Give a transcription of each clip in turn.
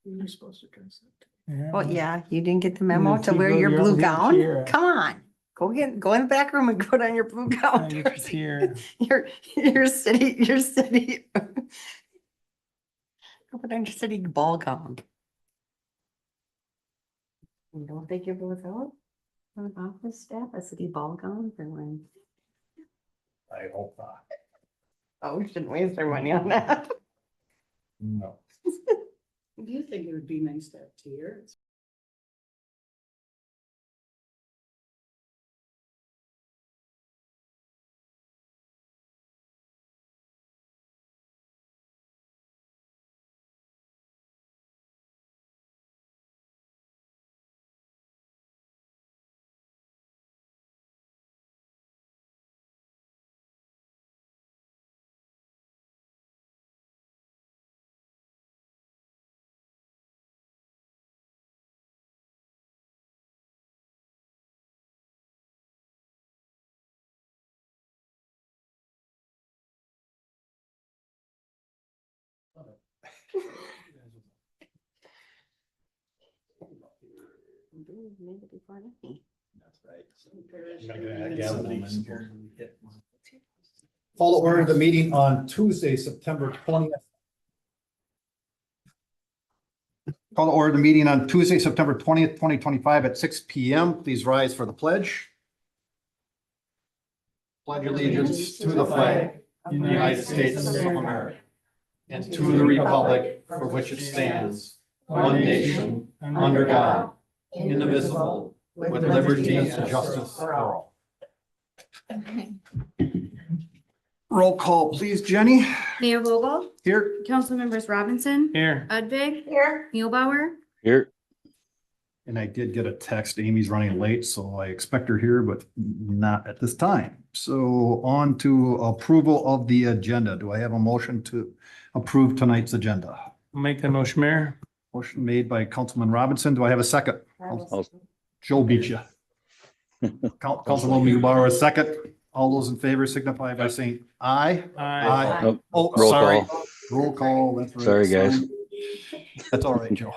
You're supposed to consent. Well, yeah, you didn't get the memo If to you wear go, your you blue don't need to gown? hear it. Come on, go in the back room and put on your blue gown. You could hear. Your city. Go put on your city ball gown. And don't they give those out? From office staff, a city ball gown for when? I hope not. Oh, we shouldn't waste our money on that. No. Do you think it would be nice to have tiers? That's right. Call to order the meeting on Tuesday, September 20th. Call to order the meeting on Tuesday, September 20th, 2025 at 6 p.m. Please rise for the pledge. Pledge allegiance to the flag of the United States of America and to the republic for which it stands, one nation, under God, indivisible, with liberty and justice for all. Roll call, please, Jenny. Mayor Vogel, Here. council members Robinson, Here. Udvig. Here. Mulebauer, Here. And I did get a text, Amy's running late, so I expect her here, but not at this time. So on to approval of the agenda. Do I have a motion to approve tonight's agenda? Make that motion, Mayor. Motion made by Councilman Robinson. Do I have a second? Joe beat you. Councilwoman Mulebauer, a second. All those in favor signify by saying aye. Aye. Nope. Oh, Roll sorry. call. Roll call, that's right. Sorry, guys. That's all right, Joe.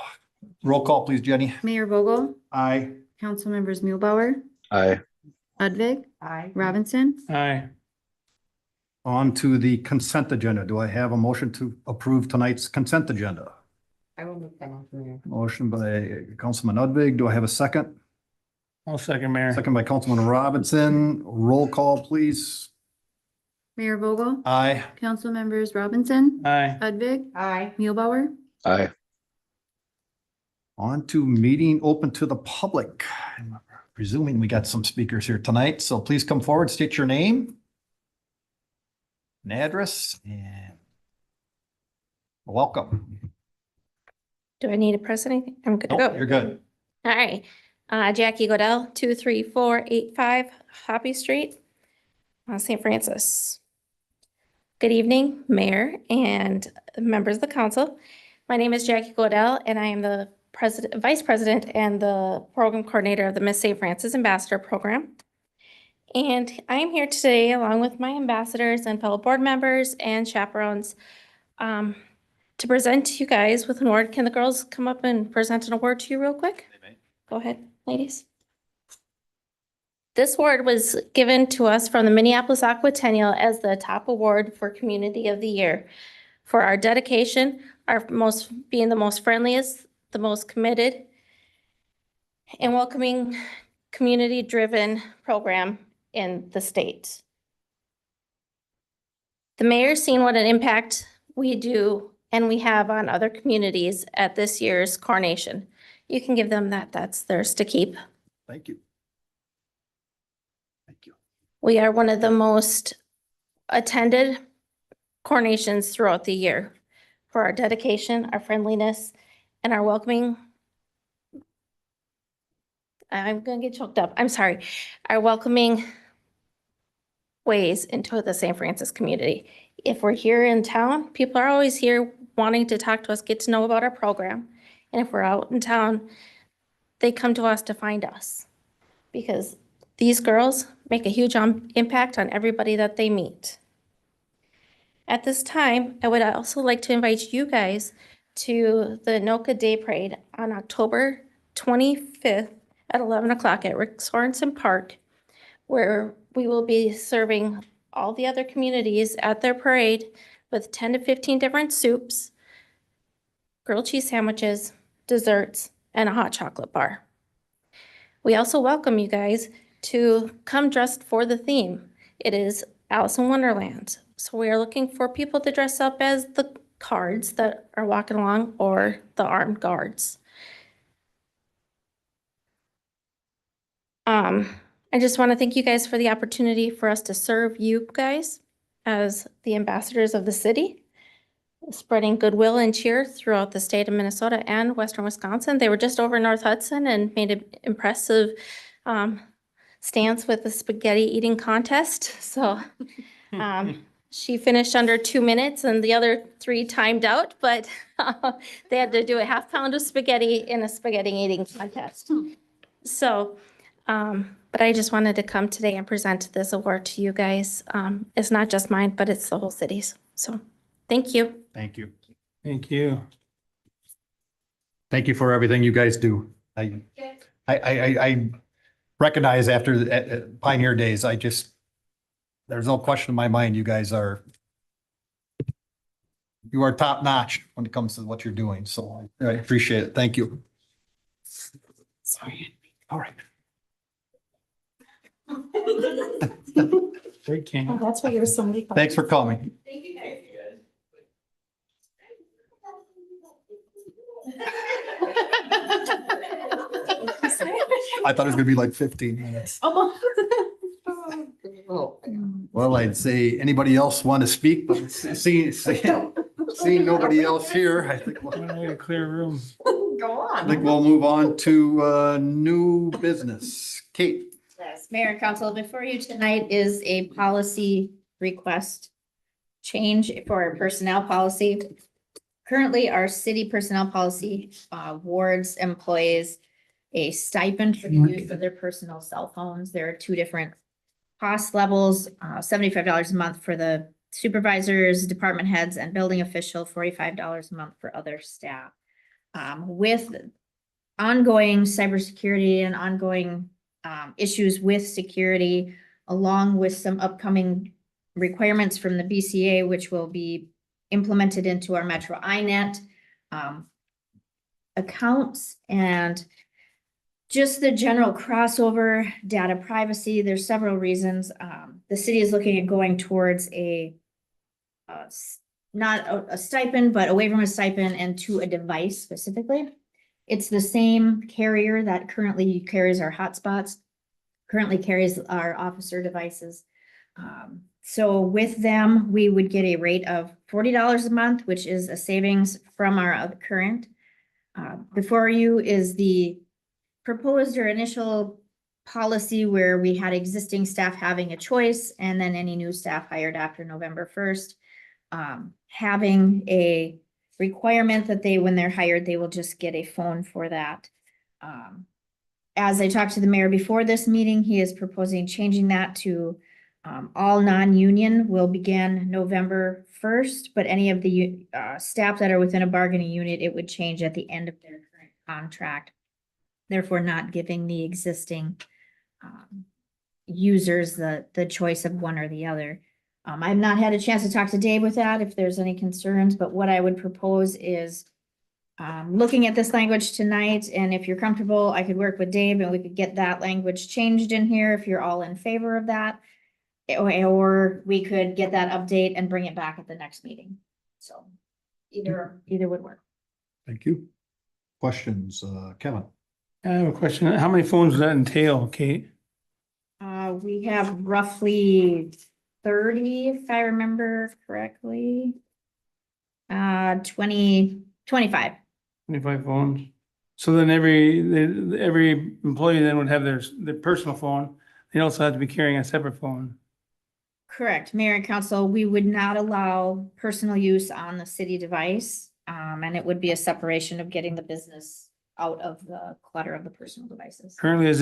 Roll call, please, Jenny. Mayor Vogel, Aye. council members Mulebauer, Aye. Udvig, Aye. Robinson, Aye. On to the consent agenda. Do I have a motion to approve tonight's consent agenda? I will make that motion, Mayor. Motion by Councilman Udvig. Do I have a second? I'll second, Mayor. Second by Councilman Robinson. Roll call, please. Mayor Vogel, Aye. council members Robinson, Aye. Udvig, Aye. Mulebauer, Aye. On to meeting open to the public. I'm presuming we got some speakers here tonight, so please come forward, state your name and address, and welcome. Do I need to press anything? I'm good to Nope, go. you're good. All right. Jackie Godell, 23485 Hoppy Street, St. Francis. Good evening, Mayor and members of the council. My name is Jackie Godell, and I am the Vice President and the Program Coordinator of the Miss St. Francis Ambassador Program. And I am here today along with my ambassadors and fellow board members and chaperones to present to you guys with an award. Can the girls come up and present an award to you real quick? Go ahead, ladies. This award was given to us from the Minneapolis Aquatennial as the top award for Community of the Year for our dedication, being the most friendliest, the most committed, and welcoming community-driven program in the state. The mayor's seen what an impact we do and we have on other communities at this year's coronation. You can give them that. That's theirs to keep. Thank you. Thank you. We are one of the most attended coronations throughout the year for our dedication, our friendliness, and our welcoming. I'm gonna get choked up. I'm sorry. Our welcoming ways into the St. Francis community. If we're here in town, people are always here wanting to talk to us, get to know about our program. And if we're out in town, they come to us to find us because these girls make a huge impact on everybody that they meet. At this time, I would also like to invite you guys to the Anoka Day Parade on October 25th at 11 o'clock at Rick Sorensen Park, where we will be serving all the other communities at their parade with 10 to 15 different soups, grilled cheese sandwiches, desserts, and a hot chocolate bar. We also welcome you guys to come dressed for the theme. It is Alice in Wonderland. So we are looking for people to dress up as the cards that are walking along or the armed guards. I just want to thank you guys for the opportunity for us to serve you guys as the ambassadors of the city, spreading goodwill and cheer throughout the state of Minnesota and Western Wisconsin. They were just over North Hudson and made an impressive stance with the spaghetti eating contest. So she finished under 2 minutes and the other 3 timed out, but they had to do a half pound of spaghetti in a spaghetti eating contest. So, but I just wanted to come today and present this award to you guys. It's not just mine, but it's the whole city's. So thank you. Thank you. Thank you. Thank you for everything you guys do. I recognize after Pioneer Days, there's no question in my mind, you are top notch when it comes to what you're doing. So I appreciate it. Thank you. Sorry. All right. Great, King. That's why there was so many. Thanks for coming. I thought it was gonna be like 15 minutes. Well, I'd say, anybody else want to speak, but seeing nobody else here, I think Why don't we have a clear room? we'll move on to new business. Kate. Yes, Mayor and Council, before you tonight is a policy request change for our personnel policy. Currently, our city personnel policy awards employees a stipend for the use of their personal cell phones. There are 2 different cost levels, $75 a month for the supervisors, department heads, and building official, $45 a month for other staff. With ongoing cybersecurity and ongoing issues with security, along with some upcoming requirements from the BCA, which will be implemented into our Metro INET accounts, and just the general crossover, data privacy. There's several reasons. The city is looking at going towards not a stipend, but away from a stipend and to a device specifically. It's the same carrier that currently carries our hotspots, currently carries our officer devices. So with them, we would get a rate of $40 a month, which is a savings from our current. Before you is the proposed or initial policy where we had existing staff having a choice, and then any new staff hired after November 1st, having a requirement that when they're hired, they will just get a phone for that. As I talked to the mayor before this meeting, he is proposing changing that to all non-union will begin November 1st, but any of the staff that are within a bargaining unit, it would change at the end of their current contract. Therefore, not giving the existing users the choice of one or the other. I've not had a chance to talk to Dave with that, if there's any concerns, but what I would propose is looking at this language tonight, and if you're comfortable, I could work with Dave and we could get that language changed in here if you're all in favor of that. Or we could get that update and bring it back at the next meeting. So either would work. Thank you. Questions, Kevin? I have a question. How many phones does that entail, Kate? We have roughly 30, if I remember correctly. 25. 25 phones. So then every employee then would have their personal phone. They also have to be carrying a separate phone. Correct. Mayor and council, we would not allow personal use on the city device. And it would be a separation of getting the business out of the clutter of the personal devices. Currently, is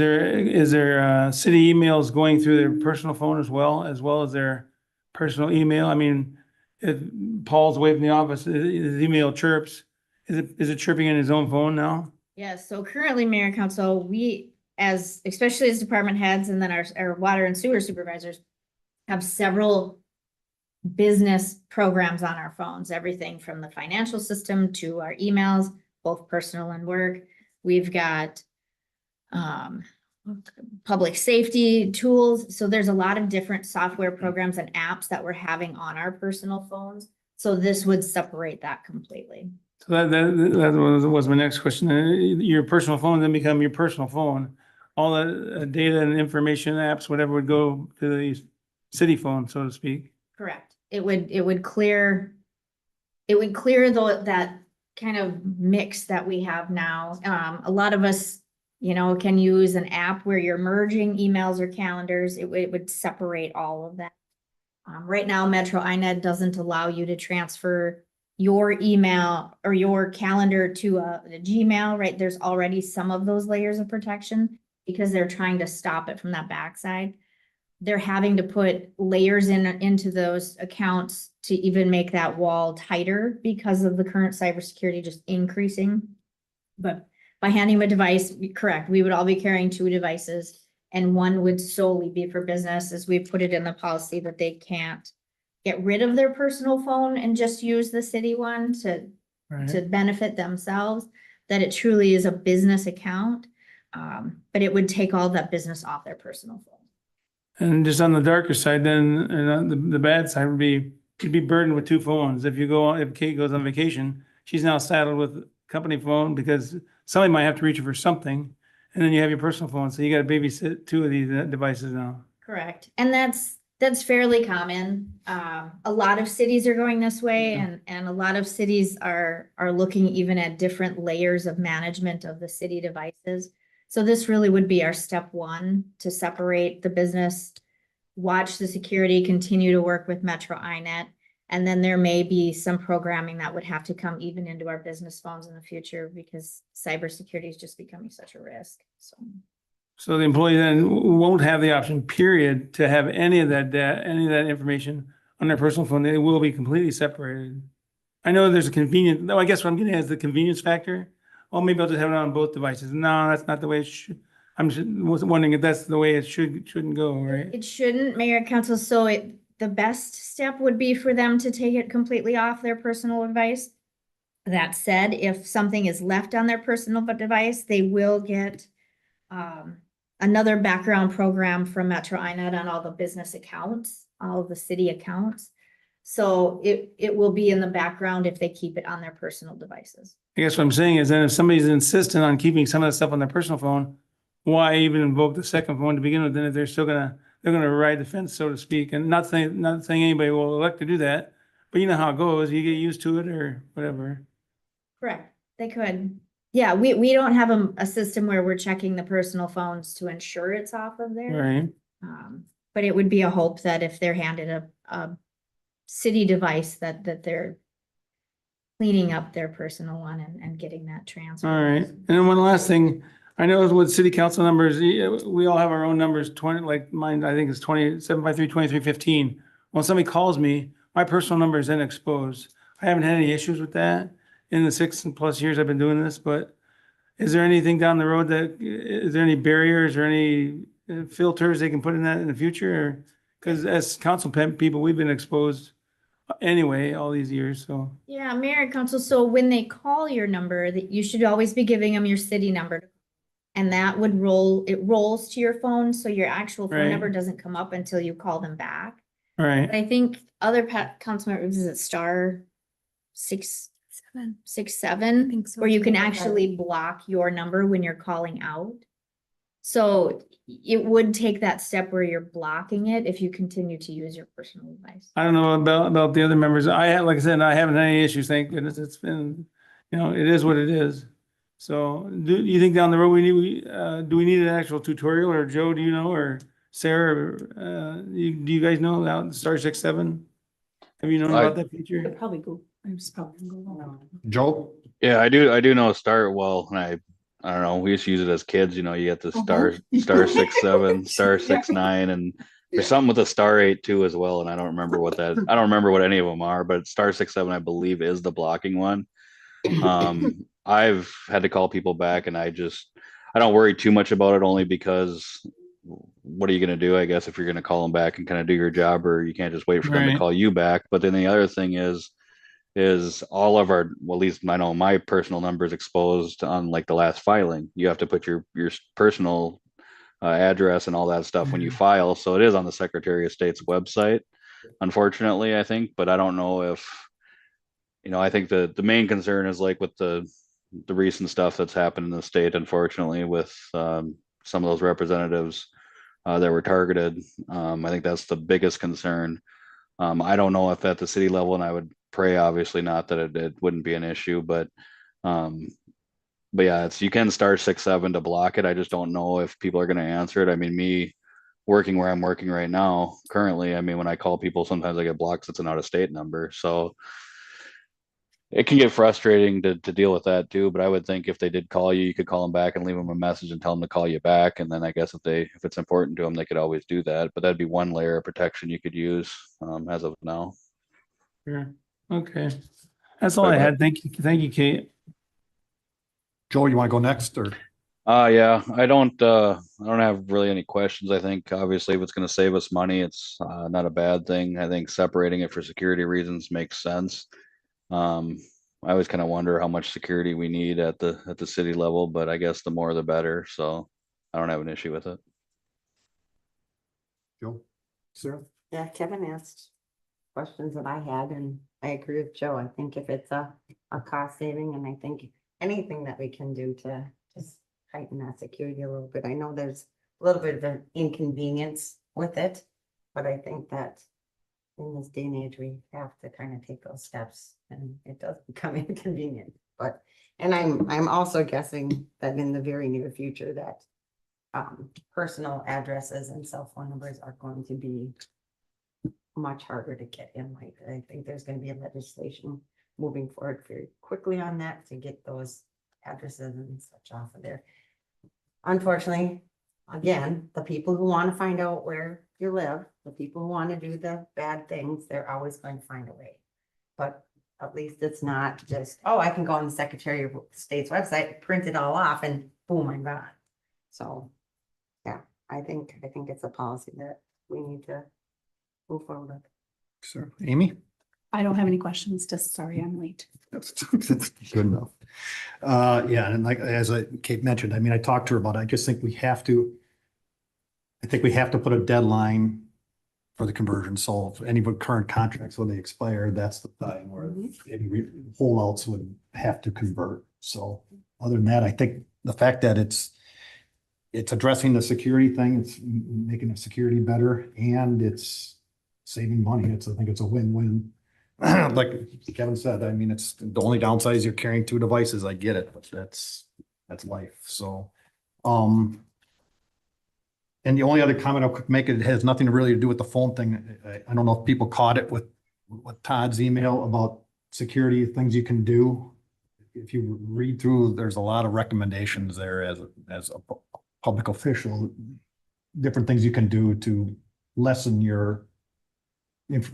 there city emails going through their personal phone as well as their personal email? I mean, if Paul's away from the office, his email chirps. Is it chirping in his own phone now? Yes, so currently, Mayor and Council, we, as, especially as department heads and then our water and sewer supervisors have several business programs on our phones, everything from the financial system to our emails, both personal and work. We've got public safety tools. So there's a lot of different software programs and apps that we're having on our personal phones. So this would separate that completely. So that was my next question. Your personal phone then become your personal phone. All the data and information apps, whatever would go to the city phone, so to speak. Correct. It would clear that kind of mix that we have now. A lot of us, can use an app where you're merging emails or calendars. It would separate all of that. Right now, Metro INET doesn't allow you to transfer your email or your calendar to a Gmail, right? There's already some of those layers of protection because they're trying to stop it from that backside. They're having to put layers into those accounts to even make that wall tighter because of the current cybersecurity just increasing. But by handing a device, correct, we would all be carrying 2 devices and one would solely be for business, as we put it in the policy that they can't get rid of their personal phone and just use the city one to benefit themselves, that it truly is a business account. But it would take all that business off their personal phone. And just on the darker side, then, and on the bad side would be, you'd be burdened with 2 phones. If Kate goes on vacation, she's now saddled with a company phone because somebody might have to reach her for something. And then you have your personal phone. So you got to babysit 2 of these devices now. Correct. And that's fairly common. A lot of cities are going this way and a lot of cities are looking even at different layers of management of the city devices. So this really would be our step 1 to separate the business, watch the security, continue to work with Metro INET. And then there may be some programming that would have to come even into our business phones in the future because cybersecurity is just becoming such a risk. So the employee then won't have the option, period, to have any of that information on their personal phone. It will be completely separated. I know there's I guess what I'm getting at is the convenience factor. Oh, maybe I'll just have it on both devices. No, that's not the way it should. I'm just wondering if that's the way it shouldn't go, right? It shouldn't, Mayor and Council. So the best step would be for them to take it completely off their personal device. That said, if something is left on their personal device, they will get another background program from Metro INET on all the business accounts, all of the city accounts. So it will be in the background if they keep it on their personal devices. I guess what I'm saying is then if somebody's insistent on keeping some of that stuff on their personal phone, why even invoke the second phone to begin with? Then if they're still they're gonna ride the fence, so to speak, and not saying anybody will elect to do that, but you know how it goes. You get used to it or whatever. Correct. They could. Yeah, we don't have a system where we're checking the personal phones to ensure it's off of there. Right. But it would be a hope that if they're handed a city device that they're cleaning up their personal one and getting that transfer. All right. And then one last thing, I know with city council numbers, we all have our own numbers, 20, like mine, I think it's 753-2315. When somebody calls me, my personal number is then exposed. I haven't had any issues with that in the 6+ years I've been doing this, but is there anything down the road is there any barriers or any filters they can put in that in the future? Because as council people, we've been exposed anyway, all these years, so. Yeah, Mayor and Council, so when they call your number, that you should always be giving them your city number. And that would rolls to your phone, so your actual phone Right. number doesn't come up until you call them back. All right. I think other council members, is it star 667? think so. Where you can actually block your number when you're calling out. So it would take that step where you're blocking it if you continue to use your personal device. I don't know about the other members. Like I said, I haven't had any issues, thank goodness. It's been, it is what it is. So do you think down the road do we need an actual tutorial, or Joe, do you know, or Sarah, do you guys know about star 67? Have you known about that feature? Could probably go, I was probably gonna go on. Joe? Yeah, I do know start well, and I don't know, we used to use it as kids, you get the star 6-7, star 6-9, and there's something with a star 8 too as well, and I don't remember what any of them are, but star 6-7 I believe is the blocking one. I've had to call people back and I don't worry too much about it only because what are you going to do? I guess if you're going to call them back and kind of do your job, or you can't just wait for them to Right. call you back. But then the other thing is all of our, well, at least I know my personal number is exposed on like the last filing. You have to put your personal address and all that stuff when you file. So it is on the Secretary of State's website, unfortunately, I think, but I don't know if, I think the main concern is like with the recent stuff that's happened in the state, unfortunately, with some of those representatives that were targeted. I think that's the biggest concern. I don't know if at the city level, and I would pray obviously not that it wouldn't be an issue, but yeah, you can star 6-7 to block it. I just don't know if people are going to answer it. I mean, me working where I'm working right now currently, I mean, when I call people, sometimes I get blocked. It's an out of state number. So it can get frustrating to deal with that too. But I would think if they did call you, you could call them back and leave them a message and tell them to call you back. And then I guess if it's important to them, they could always do that. But that'd be one layer of protection you could use as of now. Sure. Okay. That's all I had. Thank you. Thank you, Kate. Joe, you want to go next or? Yeah, I don't have really any questions. I think obviously if it's going to save us money, it's not a bad thing. I think separating it for security reasons makes sense. I always kind of wonder how much security we need at the city level, but I guess the more the better. So I don't have an issue with it. Joe? Sarah? Yeah, Kevin asked questions that I had, and I agree with Joe. I think if it's a cost saving, and I think anything that we can do to just heighten that security a little bit. I know there's a little bit of an inconvenience with it, but I think that in this day and age, we have to kind of take those steps, and it does become inconvenient. But, and I'm also guessing that in the very near future that personal addresses and cell phone numbers are going to be much harder to get in. Like, I think there's going to be a legislation moving forward very quickly on that to get those addresses and such off of there. Unfortunately, again, the people who want to find out where you live, the people who want to do the bad things, they're always going to find a way. But at least it's not just, oh, I can go on the Secretary of State's website, print it all off, and boom, I'm gone. So, yeah, I think it's a policy that we need to move forward with. Sir, Amy? I don't have any questions, just sorry I'm late. That's good enough. Yeah, and like, as Kate mentioned, I mean, I talked to her about it. I just think we have to put a deadline for the conversion. So if any current contracts, when they expire, that's the time where any holdouts would have to convert. So other than that, I think the fact that it's addressing the security thing, it's making the security better, and it's saving money. I think it's a win-win. Like Kevin said, I mean, it's the only downside is you're carrying two devices. I get it, but that's life. So, and the only other comment I could make, it has nothing really to do with the phone thing. I don't know if people caught it with Todd's email about security things you can do. If you read through, there's a lot of recommendations there as a public official, different things you can do to lessen your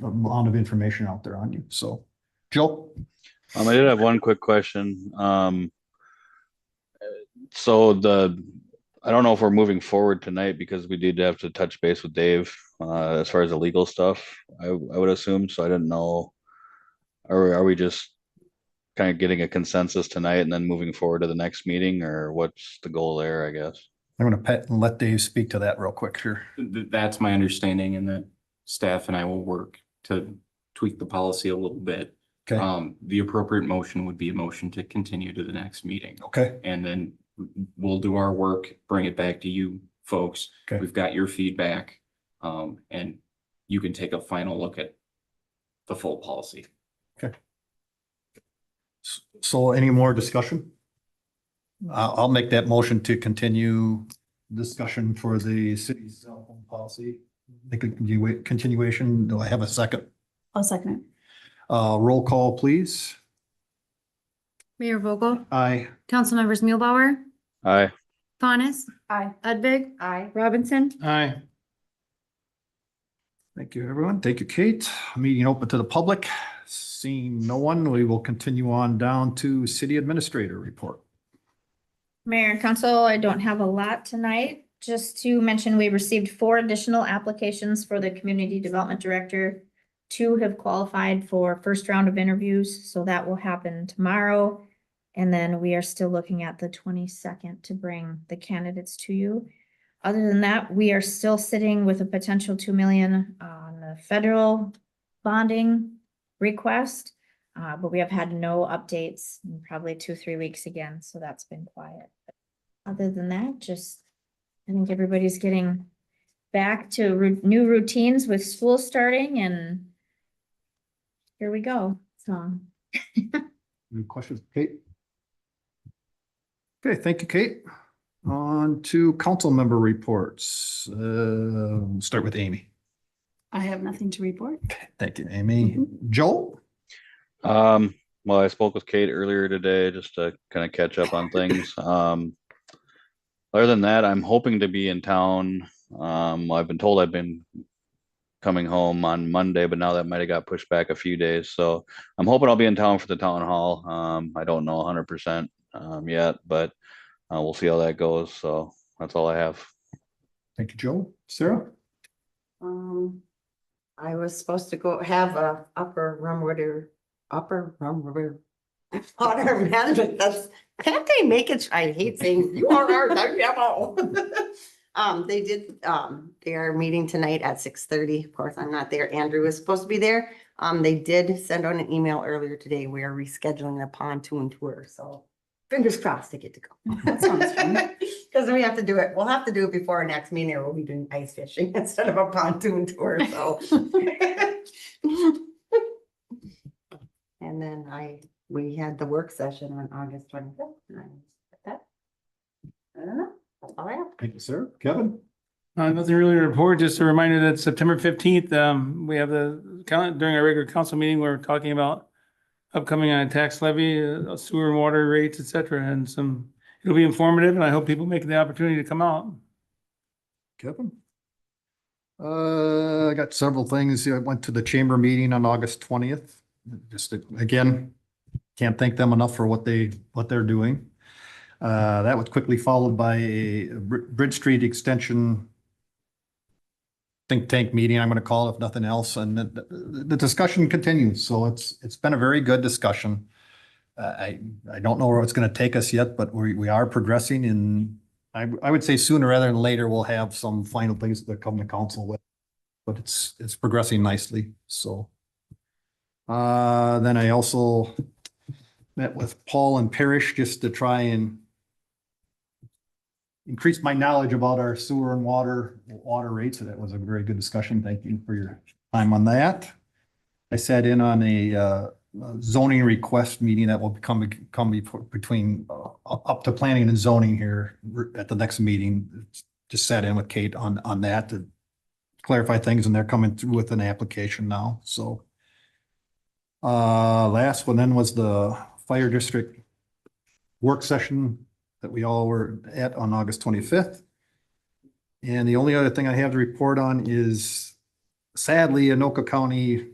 amount of information out there on you. So, Joe? I did have one quick question. So I don't know if we're moving forward tonight because we did have to touch base with Dave as far as the legal stuff, I would assume. So I didn't know, are we just kind of getting a consensus tonight and then moving forward to the next meeting, or what's the goal there, I guess? I'm going to let Dave speak to that real quick here. That's my understanding, and that staff and I will work to tweak the policy a little bit. Okay. The appropriate motion would be a motion to continue to the next meeting. Okay. And then we'll do our work, bring it back to you folks. Okay. We've got your feedback, and you can take a final look at the full policy. Okay. So any more discussion? I'll make that motion to continue discussion for the city's cell phone policy. Continuation. Do I have a second? I'll second it. Roll call, please. Mayor Vogel, Aye. Councilmembers Mulebauer, Aye. Thomas, Aye. Udvig, Aye. Robinson. Aye. Thank you, everyone. Thank you, Kate. Meeting open to the public. Seeing no one, we will continue on down to city administrator report. Mayor and council, I don't have a lot tonight. Just to mention, we received 4 additional applications for the community development director. 2 have qualified for first round of interviews, so that will happen tomorrow. And then we are still looking at the 22nd to bring the candidates to you. Other than that, we are still sitting with a potential 2 million on the federal bonding request. But we have had no updates in probably 2-3 weeks again, so that's been quiet. Other than that, just, I think everybody's getting back to new routines with school starting, and here we go, so. Any questions, Kate? Okay, thank you, Kate. On to council member reports. Start with Amy. I have nothing to report. Thank you, Amy. Joel? Well, I spoke with Kate earlier today just to kind of catch up on things. Other than that, I'm hoping to be in town. I've been told I've been coming home on Monday, but now that might have got pushed back a few days. So I'm hoping I'll be in town for the town hall. I don't know 100% yet, but we'll see how that goes. So that's all I have. Thank you, Joel. Sarah? I was supposed to go have a upper Rumwater water management, that's, can't they make it, I hate saying URRWMO. They did, they are meeting tonight at 6:30. Of course, I'm not there. Andrew is supposed to be there. They did send out an email earlier today. We are rescheduling the pontoon tour, so fingers crossed to get to go. That sounds fun. Because we have to do it, we'll have to do it before our next meeting, or we'll be doing ice fishing instead of a pontoon tour, so. And then we had the work session on August 25th. And I don't know, that's all I have. Thank you, sir. Kevin? Nothing really to report, just a reminder that September 15th, we have during our regular council meeting, we're talking about upcoming tax levy, sewer and water rates, et cetera, and it'll be informative, and I hope people make the opportunity to come out. Kevin? I got several things. I went to the chamber meeting on August 20th. Again, can't thank them enough for what they're doing. That was quickly followed by a Bridge Street Extension think tank meeting, I'm going to call it, if nothing else. And the discussion continues. So it's been a very good discussion. I don't know where it's going to take us yet, but we are progressing, and I would say sooner rather than later, we'll have some final things that come to council with, but it's progressing nicely. So then I also met with Paul and Parrish just to try and increase my knowledge about our sewer and water rates. So that was a very good discussion. Thank you for your time on that. I sat in on a zoning request meeting that will come between up to planning and zoning here at the next meeting. Just sat in with Kate on that to clarify things, and they're coming through with an application now. So last one then was the fire district work session that we all were at on August 25th. And the only other thing I have to report on is, sadly, Anoka County,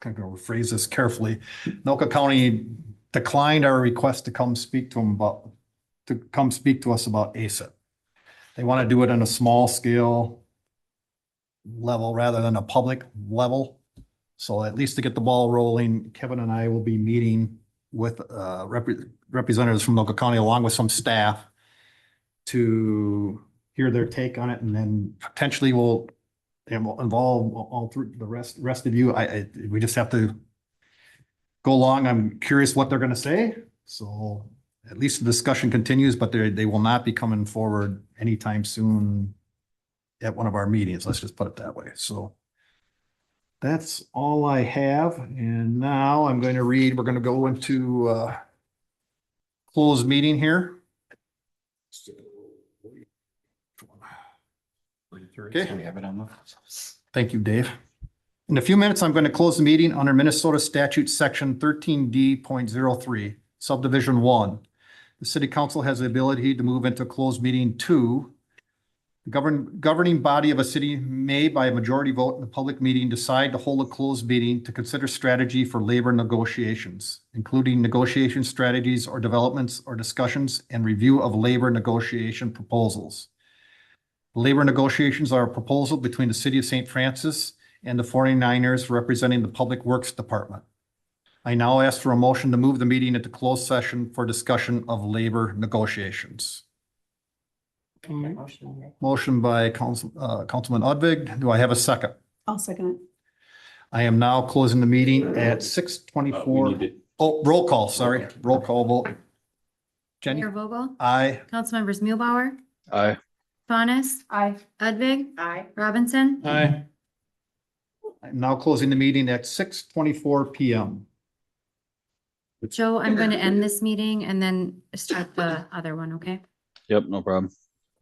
I'm going to rephrase this carefully, Anoka County declined our request to come speak to us about ACIP. They want to do it on a small scale level rather than a public level. So at least to get the ball rolling, Kevin and I will be meeting with representatives from Anoka County along with some staff to hear their take on it, and then potentially we'll involve all through the rest of you. We just have to go along. I'm curious what they're going to say. So at least the discussion continues, but they will not be coming forward anytime soon at one of our meetings. Let's just put it that way. So that's all I have. And now I'm going to read, we're going to go into closed meeting here. Okay. Thank you, Dave. In a few minutes, I'm going to close the meeting under Minnesota Statute Section 13D.03, Subdivision 1. The City Council has the ability to move into closed meeting 2 The governing body of a city may, by a majority vote in the public meeting, decide to hold a closed meeting to consider strategy for labor negotiations, including negotiation strategies or developments or discussions and review of labor negotiation proposals. Labor negotiations are a proposal between the city of St. Francis and the 49ers representing the Public Works Department. I now ask for a motion to move the meeting into closed session for discussion of labor negotiations. Motion. Motion by Councilman Udvig. Do I have a second? I'll second it. I am now closing the meeting at We 6:24. need to- Oh, roll call, sorry. Roll call vote. Jenny? Mayor Vogel, Aye. Councilmembers Mulebauer, Aye. Thomas, Aye. Udvig, Aye. Robinson. Aye. I'm now closing the meeting at 6:24 PM. Joe, I'm going to end this meeting and then start the other one, okay? Yep, no problem.